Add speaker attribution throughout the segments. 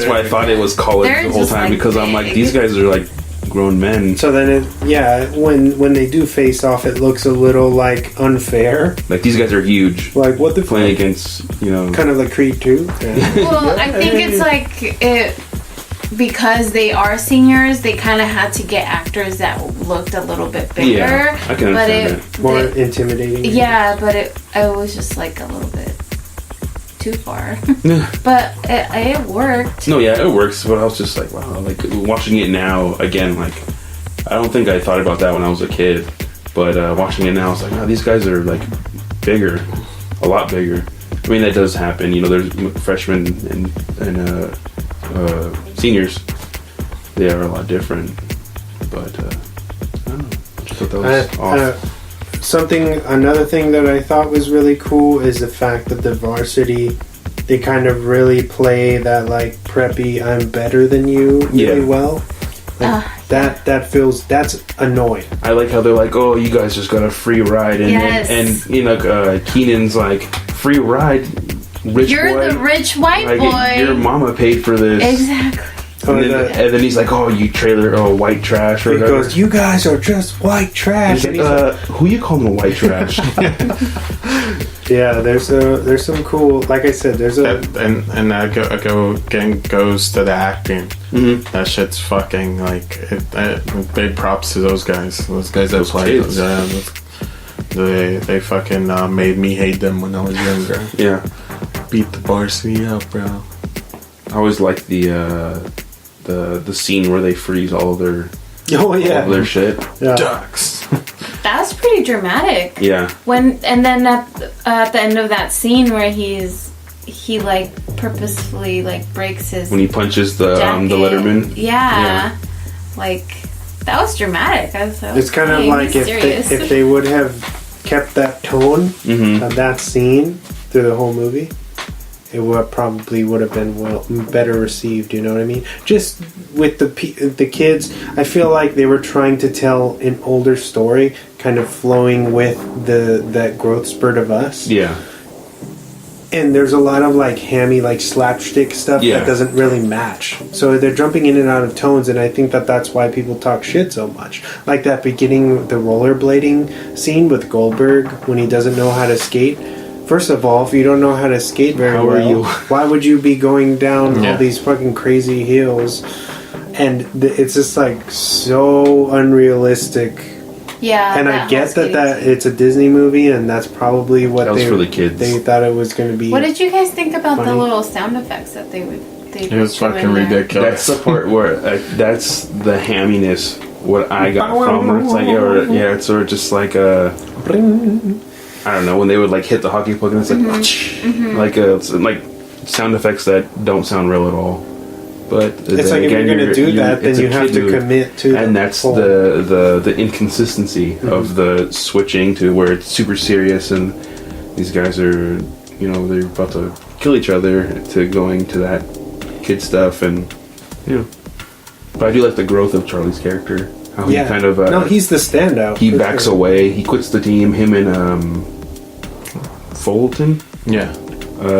Speaker 1: That's why I thought it was college the whole time, because I'm like, these guys are like grown men.
Speaker 2: So then, when they do face off, it looks a little like unfair.
Speaker 1: Like, these guys are huge.
Speaker 2: Like, what the
Speaker 1: playing against,
Speaker 2: kind of like Creed 2. Yeah.
Speaker 3: Well, I think it's like because they are seniors, they kind of had to get actors that looked a little bit bigger.
Speaker 1: Yeah, I can understand
Speaker 2: it. More intimidating.
Speaker 3: Yeah, but it was just like a little bit too far. But it worked.
Speaker 1: No, yeah, it works. But I was just like, wow, like watching it now again. Like, I don't think I thought about that when I was a kid, but watching it now, I was like, wow, these guys are like bigger, a lot bigger. I mean, that does happen. You know, there's freshmen and seniors. They are a lot different. But I don't know. I just thought that was off.
Speaker 2: Another thing that I thought was really cool is the fact that the varsity, they kind of really play that like preppy "I'm better than you" really well. Like, that's annoying.
Speaker 1: I like how they're like, oh, you guys just got a free ride, and you know, Keenan's like, free ride, rich
Speaker 3: You're
Speaker 1: boy.
Speaker 3: the rich white
Speaker 1: like,
Speaker 3: boy.
Speaker 1: Your mama paid for this.
Speaker 3: Exactly.
Speaker 1: And then he's like, oh, you white trash. Or
Speaker 2: he goes, you guys are just white trash.
Speaker 1: And who you calling a white trash?
Speaker 2: Yeah, there's some cool, like I said, there's a...
Speaker 4: And again goes to the acting.
Speaker 1: Mm-hmm.
Speaker 4: That shit's fucking, like, big props to those guys. Those guys that played those. They fucking made me hate them when I was younger.
Speaker 1: Yeah.
Speaker 4: Beat the varsity up, bro.
Speaker 1: I always liked the scene where they freeze all of their all of their shit.
Speaker 2: Yeah.
Speaker 4: Ducks.
Speaker 3: That was pretty dramatic.
Speaker 1: Yeah.
Speaker 3: And then at the end of that scene where he like purposefully like breaks his
Speaker 1: when he punches the Letterman.
Speaker 3: Yeah. Like that was dramatic.
Speaker 2: It's kind of like if they would have kept that tone of that scene through the whole movie, it probably would have been better received. You know what I mean? Just with the kids, I feel like they were trying to tell an older story, kind of flowing with that growth spurt of us.
Speaker 1: Yeah.
Speaker 2: And there's a lot of like hammy, like slapstick stuff that doesn't really match. So they're jumping in and out of tones, and I think that's why people talk shit so much. Like that beginning, the rollerblading scene with Goldberg when he doesn't know how to skate. First of all, if you don't know how to skate very well, why would you be going down all these fucking crazy hills? And it's just like so unrealistic.
Speaker 3: Yeah.
Speaker 2: And I get that it's a Disney movie, and that's probably what
Speaker 1: that was for the kids.
Speaker 2: They thought it was going to be.
Speaker 3: What did you guys think about
Speaker 2: funny.
Speaker 3: the little sound effects that they
Speaker 4: It was fucking ridiculous.
Speaker 1: That's the part where that's the hamminess. What I got from it. It's like it's sort of just like a. I don't know, when they would like hit the hockey puck and it's like it's like sound effects that don't sound real at all. But
Speaker 2: it's like if you're going to do that, then you have to commit to.
Speaker 1: And that's the inconsistency of the switching to where it's super serious and these guys are, they're about to kill each other, to going to that kid stuff, and But I do like the growth of Charlie's character. How he kind of
Speaker 2: he's the standout.
Speaker 1: He backs away. He quits the team. Him and Fulton.
Speaker 4: Yeah.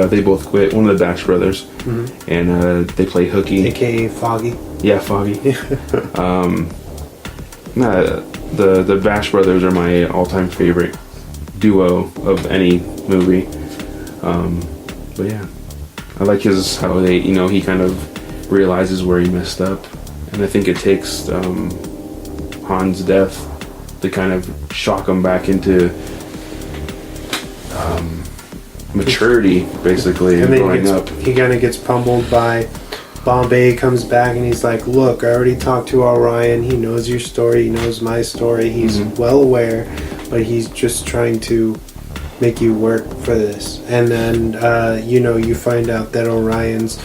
Speaker 1: They both quit. One of the Bash brothers, and they play hooky,
Speaker 2: aka Foggy.
Speaker 1: Yeah, Foggy. The Bash brothers are my all-time favorite duo of any movie. But yeah, I like how they, he kind of realizes where he messed up, and I think it takes Han's death to kind of shock him back into maturity, basically,
Speaker 2: and then
Speaker 1: growing up.
Speaker 2: He kind of gets pummeled by Bombay, comes back, and he's like, look, I already talked to Orion, he knows your story, he knows my story, he's well aware, but he's just trying to make you work for this. And then, you find out that Orion's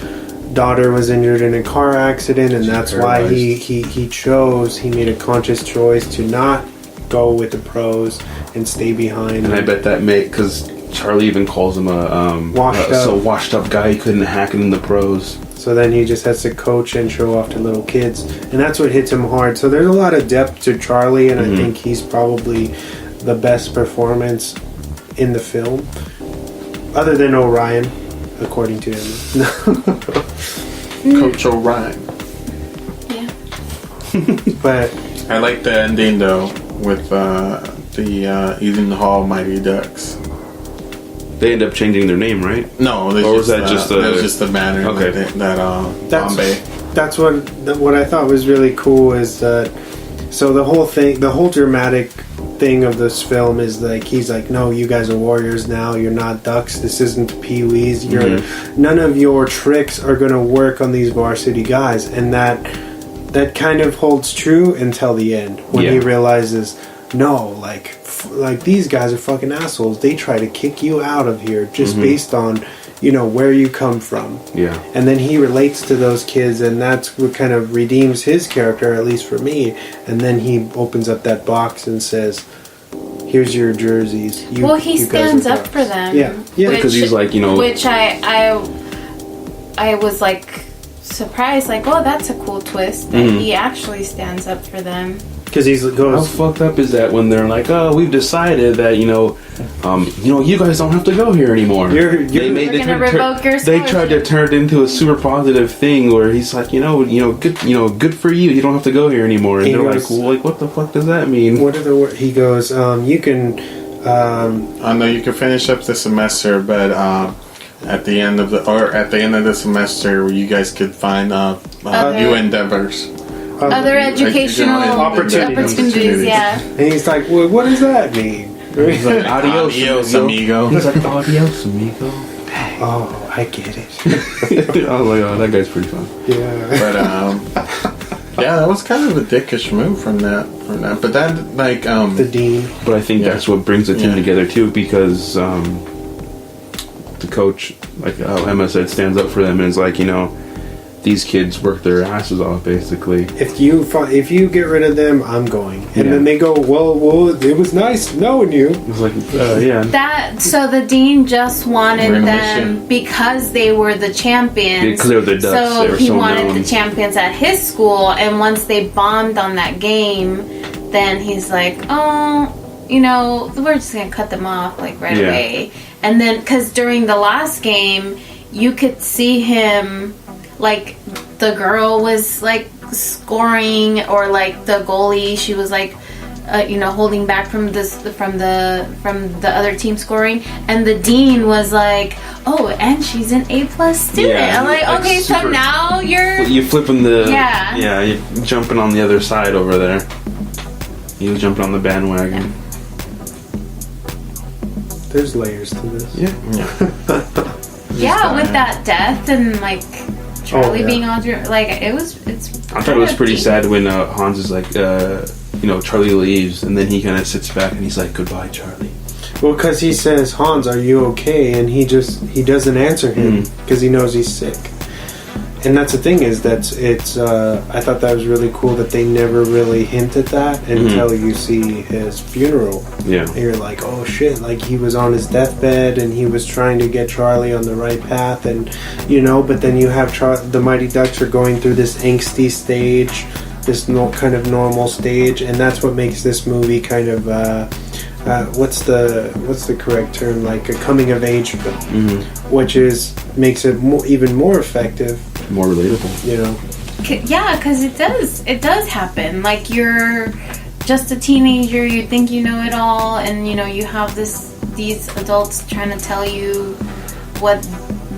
Speaker 2: daughter was injured in a car accident, and that's why he made a conscious choice to not go with the pros and stay behind.
Speaker 1: And I bet that because Charlie even calls him a washed up guy. He couldn't hack it in the pros.
Speaker 2: So then he just has to coach and show off to little kids, and that's what hits him hard. So there's a lot of depth to Charlie, and I think he's probably the best performance in the film, other than Orion, according to him.
Speaker 4: Coach O'Ryan.
Speaker 3: Yeah.
Speaker 2: But
Speaker 4: I like the ending though with the Eden Hall Mighty Ducks.
Speaker 1: They end up changing their name, right?
Speaker 4: No,
Speaker 1: Or was that just
Speaker 4: that was just the banner.
Speaker 1: Okay.
Speaker 4: That Bombay.
Speaker 2: that's what I thought was really cool is that. So the whole dramatic thing of this film is like he's like, no, you guys are warriors now. You're not ducks. This isn't Pee-wees. None of your tricks are gonna work on these varsity guys, and that kind of holds true until the end when he realizes, no, like these guys are fucking assholes. They try to kick you out of here just based on, where you come from.
Speaker 1: Yeah.
Speaker 2: And then he relates to those kids, and that's what kind of redeems his character, at least for me. And then he opens up that box and says, here's your jerseys.
Speaker 3: He
Speaker 2: you guys
Speaker 3: stands
Speaker 2: are
Speaker 3: up
Speaker 2: ducks."
Speaker 3: for them.
Speaker 2: Yeah.
Speaker 1: Because he's like,
Speaker 3: Which I was like surprised, like, oh, that's a cool twist that he actually stands up for them.
Speaker 2: Because he
Speaker 1: how
Speaker 2: goes,
Speaker 1: fucked up is that when they're like, oh, we've decided that you guys don't have to go here anymore.
Speaker 3: We're gonna revoke your
Speaker 1: They tried to turn it into a super positive thing where he's like, good for you. You don't have to go here anymore. And
Speaker 2: He
Speaker 1: they're
Speaker 2: goes-
Speaker 1: like, well, like, what the fuck does that mean?
Speaker 2: what are the words? He goes, you can.
Speaker 4: I know you can finish up the semester, but at the end of the semester, you guys could find new endeavors.
Speaker 3: Other educational opportunities, yeah.
Speaker 2: And he's like, well, what does that mean?
Speaker 1: He's like, adios,
Speaker 4: amigo.
Speaker 1: He's like, adios, amigo.
Speaker 2: Oh, I get it.
Speaker 1: I was like, oh, that guy's pretty fun.
Speaker 2: Yeah.
Speaker 4: But yeah, that was kind of a dickish move from that. But that like
Speaker 2: The dean.
Speaker 1: But I think that's what brings the team together too, because the coach, like Emma said, stands up for them and is like, these kids work their asses off basically.
Speaker 2: If you get rid of them, I'm going. And then they go, well, it was nice knowing you.
Speaker 1: It's like,
Speaker 3: So the dean just wanted
Speaker 4: We're gonna
Speaker 3: them
Speaker 4: miss
Speaker 3: because they were the champions.
Speaker 1: Because they were the Ducks, they
Speaker 3: So
Speaker 1: were
Speaker 3: he
Speaker 1: so
Speaker 3: wanted
Speaker 1: known.
Speaker 3: the champions at his school, and once they bombed on that game, then he's like, oh, we're just gonna cut them off like right away. And then, because during the last game, you could see him. Like the girl was like scoring, or like the goalie, she was like, holding back from the other team scoring, and the dean was like, oh, and she's an A+ student.
Speaker 1: Yeah,
Speaker 3: I'm like, okay, so now you're
Speaker 1: flipping the
Speaker 3: you're
Speaker 1: jumping on the other side over there. He was jumping on the bandwagon.
Speaker 2: There's layers to this.
Speaker 3: with that death and like Charlie being on like
Speaker 1: I thought it was pretty sad when Hans is like, Charlie leaves, and then he kind of sits back and he's like, goodbye, Charlie.
Speaker 2: Well, because he says, Hans, are you okay? And he doesn't answer him because he knows he's sick. And that's the thing is I thought that was really cool that they never really hint at that until you see his funeral.
Speaker 1: Yeah.
Speaker 2: And you're like, oh shit, like he was on his deathbed and he was trying to get Charlie on the right path, and but then you have the Mighty Ducks are going through this angsty stage, this kind of normal stage, and that's what makes this movie kind of what's the correct term, like a coming of age film, which makes it even more effective,
Speaker 1: more relatable.
Speaker 3: Yeah, because it does happen. Like you're just a teenager, you think you know it all, and you have these adults trying to tell you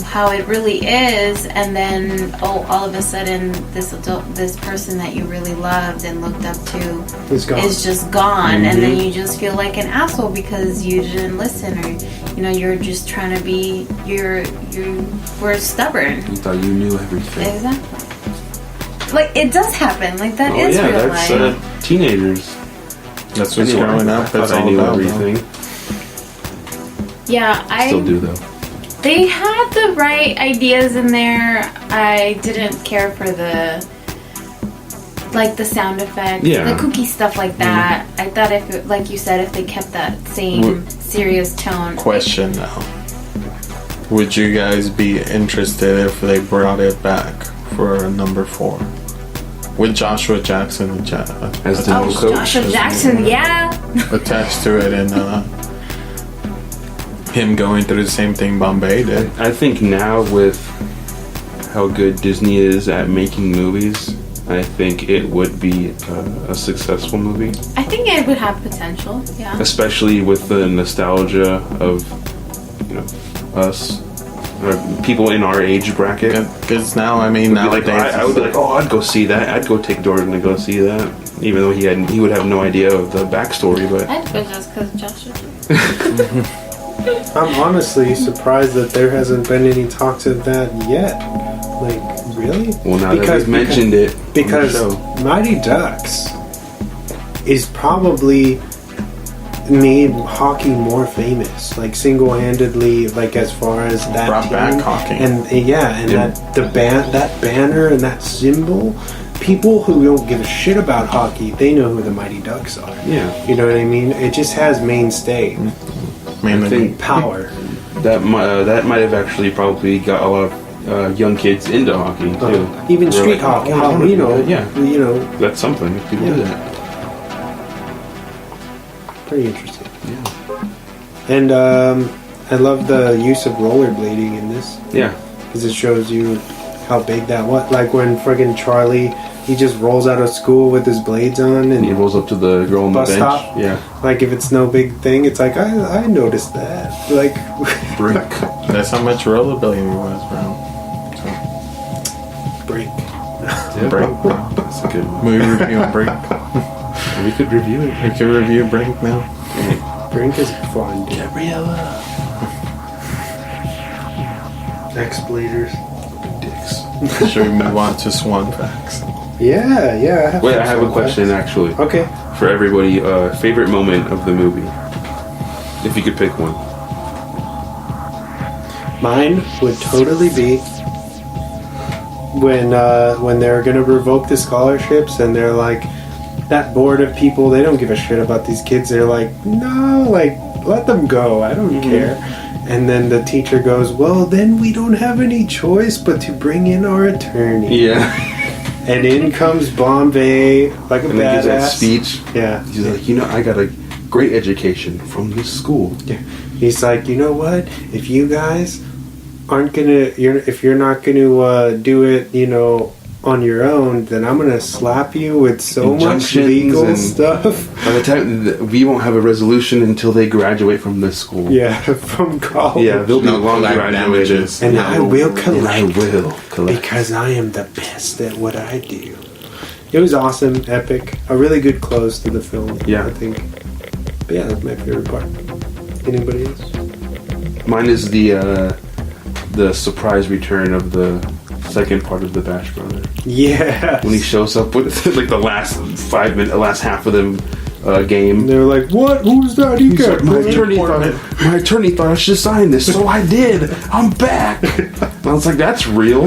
Speaker 3: how it really is, and then all of a sudden this person that you really loved and looked up to is just gone, and then you just feel like an asshole because you didn't listen, or you're just trying to be you were stubborn.
Speaker 1: You thought you knew everything.
Speaker 3: Exactly. Like it does happen. Like that is real life.
Speaker 1: That's teenagers.
Speaker 4: That's what's growing up.
Speaker 1: I thought I knew everything.
Speaker 3: Yeah, I
Speaker 1: still do though.
Speaker 3: They had the right ideas in there. I didn't care for the sound effects, the kooky stuff like that. I thought like you said, if they kept that same serious tone.
Speaker 4: Question now: would you guys be interested if they brought it back for a number 4 with Joshua Jackson
Speaker 1: as the new coach?
Speaker 3: Joshua Jackson,
Speaker 4: attached to it, and him going through the same thing Bombay did.
Speaker 1: I think now with how good Disney is at making movies, I think it would be a successful movie.
Speaker 3: I think it would have potential. Yeah.
Speaker 1: Especially with the nostalgia of, us, or people in our age bracket.
Speaker 4: Because now, I mean,
Speaker 1: Like,
Speaker 4: nowadays,
Speaker 1: I would be like, oh, I'd go see that. I'd go take Jordan to go see that, even though he would have no idea of the backstory. But
Speaker 3: I'd go just because Josh is
Speaker 2: I'm honestly surprised that there hasn't been any talks of that yet. Like, really?
Speaker 1: well, now that we've mentioned it,
Speaker 2: because
Speaker 1: on the show.
Speaker 2: Mighty Ducks is probably made hockey more famous, like single-handedly, like as far as that
Speaker 4: brought
Speaker 2: team.
Speaker 4: back hockey.
Speaker 2: And that banner and that symbol. People who don't give a shit about hockey, they know who the Mighty Ducks are.
Speaker 1: Yeah.
Speaker 2: You know what I mean? It just has mainstay
Speaker 1: I think
Speaker 2: power.
Speaker 1: that might have actually probably got a lot of young kids into hockey too.
Speaker 2: Even
Speaker 1: They're
Speaker 2: street
Speaker 1: like,
Speaker 2: hockey,
Speaker 1: "Oh, I wanna do that."
Speaker 2: you know,
Speaker 1: That's something if people do that.
Speaker 2: pretty interesting.
Speaker 1: Yeah.
Speaker 2: And I love the use of rollerblading in this,
Speaker 1: Yeah.
Speaker 2: because it shows you how big that was. Like when friggin' Charlie, he just rolls out of school with his blades on,
Speaker 1: And he
Speaker 2: and
Speaker 1: rolls up to the girl on the
Speaker 2: Bus
Speaker 1: bench.
Speaker 2: stop?
Speaker 1: Yeah.
Speaker 2: like if it's no big thing, it's like I noticed that. Like,
Speaker 1: Brink.
Speaker 4: That's how much rollerblading was, bro.
Speaker 2: break.
Speaker 4: Brink.
Speaker 1: That's a good one.
Speaker 4: Movie review on Brink.
Speaker 1: We could review it.
Speaker 4: We can review Brink now.
Speaker 2: Brink is fun. Dude.
Speaker 1: Gabriella.
Speaker 2: X-bladers.
Speaker 1: Dicks.
Speaker 4: Should we move on to Swan Facts?
Speaker 2: Yeah.
Speaker 1: Wait, I have a
Speaker 2: some
Speaker 1: question
Speaker 2: facts.
Speaker 1: actually.
Speaker 2: Okay.
Speaker 1: For everybody, favorite moment of the movie. If you could pick one.
Speaker 2: Mine would totally be when they're gonna revoke the scholarships and they're like, that board of people, they don't give a shit about these kids. They're like, no, like, let them go. I don't care. And then the teacher goes, well, then we don't have any choice but to bring in our attorney.
Speaker 1: Yeah.
Speaker 2: And in comes Bombay like a
Speaker 1: And he gives that
Speaker 2: badass.
Speaker 1: speech.
Speaker 2: Yeah.
Speaker 1: He's like, I got a great education from this school.
Speaker 2: Yeah. He's like, you know what? If you guys aren't gonna, if you're not gonna do it, on your own, then I'm gonna slap you with so much
Speaker 1: Injunctions
Speaker 2: legal
Speaker 1: and-
Speaker 2: stuff.
Speaker 1: By the time we won't have a resolution until they graduate from this school.
Speaker 2: Yeah, from college.
Speaker 1: Yeah, they'll be
Speaker 4: No
Speaker 1: long
Speaker 4: collect
Speaker 1: graduated.
Speaker 4: damages.
Speaker 2: And
Speaker 1: Yeah,
Speaker 2: I will collect.
Speaker 1: And I will collect.
Speaker 2: Because I am the best at what I do. It was awesome, epic, a really good close to the film.
Speaker 1: Yeah.
Speaker 2: I think. But yeah, that's my favorite part. Anybody else?
Speaker 1: Mine is the surprise return of the second part of the Bash Brother.
Speaker 2: Yeah.
Speaker 1: When he shows up with like the last 5 minutes, last half of the game.
Speaker 2: They're like, what? Who's that? He
Speaker 1: He's
Speaker 2: got
Speaker 1: like, my attorney thought I should sign this, so I did. I'm back. And I was like, that's real.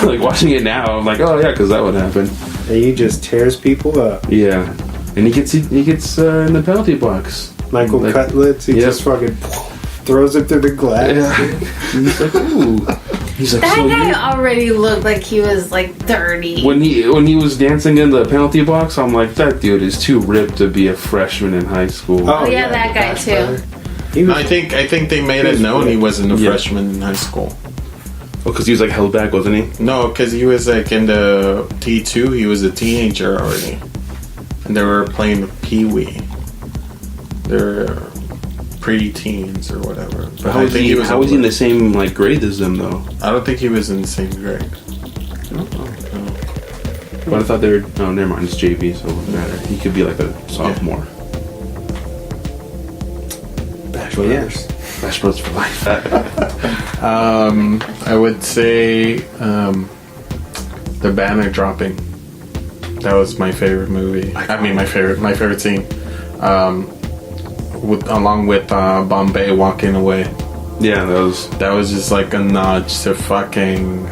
Speaker 1: Like watching it now, I'm like, oh yeah, because that would happen.
Speaker 2: And he just tears people up.
Speaker 1: Yeah, and he gets in the penalty box.
Speaker 2: Michael
Speaker 1: Like,
Speaker 2: Cutlets, he
Speaker 1: yep.
Speaker 2: just fucking throws it through the glass.
Speaker 1: Yeah. And he's like, ooh. He's like,
Speaker 3: That
Speaker 1: so
Speaker 3: guy
Speaker 1: you-
Speaker 3: already looked like he was like 30.
Speaker 1: when he was dancing in the penalty box, I'm like, that dude is too ripped to be a freshman in high school.
Speaker 3: Oh, yeah, that
Speaker 2: the
Speaker 3: guy
Speaker 2: Bash
Speaker 3: too.
Speaker 2: Brother. He was,
Speaker 4: I think they made
Speaker 2: He
Speaker 4: it
Speaker 2: was
Speaker 4: known he wasn't a
Speaker 1: Yeah.
Speaker 4: freshman in high school.
Speaker 1: Oh, because he was like held back, wasn't he?
Speaker 4: No, because he was like in the T2. He was a teenager already, and they were playing Pee-wee. They're pre-teens or whatever. But
Speaker 1: How was he in
Speaker 4: older.
Speaker 1: the same like grade as them though?
Speaker 4: I don't think he was in the same grade.
Speaker 1: But I thought they were. Oh, never mind. It's JV, so it wouldn't matter. He could be like a sophomore.
Speaker 2: Bash
Speaker 1: But yeah,
Speaker 2: Brothers.
Speaker 1: Bash Bros for life.
Speaker 4: I would say the banner dropping. That was my favorite movie. I mean, my favorite scene. Along with Bombay walking away.
Speaker 1: Yeah,
Speaker 4: That was just like a nod to fucking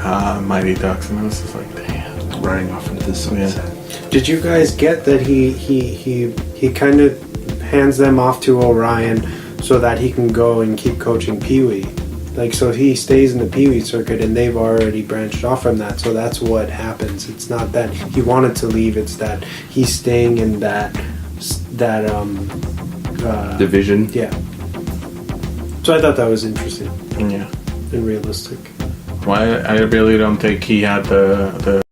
Speaker 4: Mighty Ducks, and I was just like, damn.
Speaker 1: riding off into the sunset.
Speaker 2: Did you guys get that he kind of hands them off to Orion so that he can go and keep coaching Pee-wee? Like, so he stays in the Pee-wee circuit and they've already branched off from that, so that's what happens. It's not that he wanted to leave, it's that he's staying in that
Speaker 1: Division.
Speaker 2: yeah. So I thought that was interesting
Speaker 4: Yeah.
Speaker 2: and realistic.
Speaker 4: Why? I really don't think he had the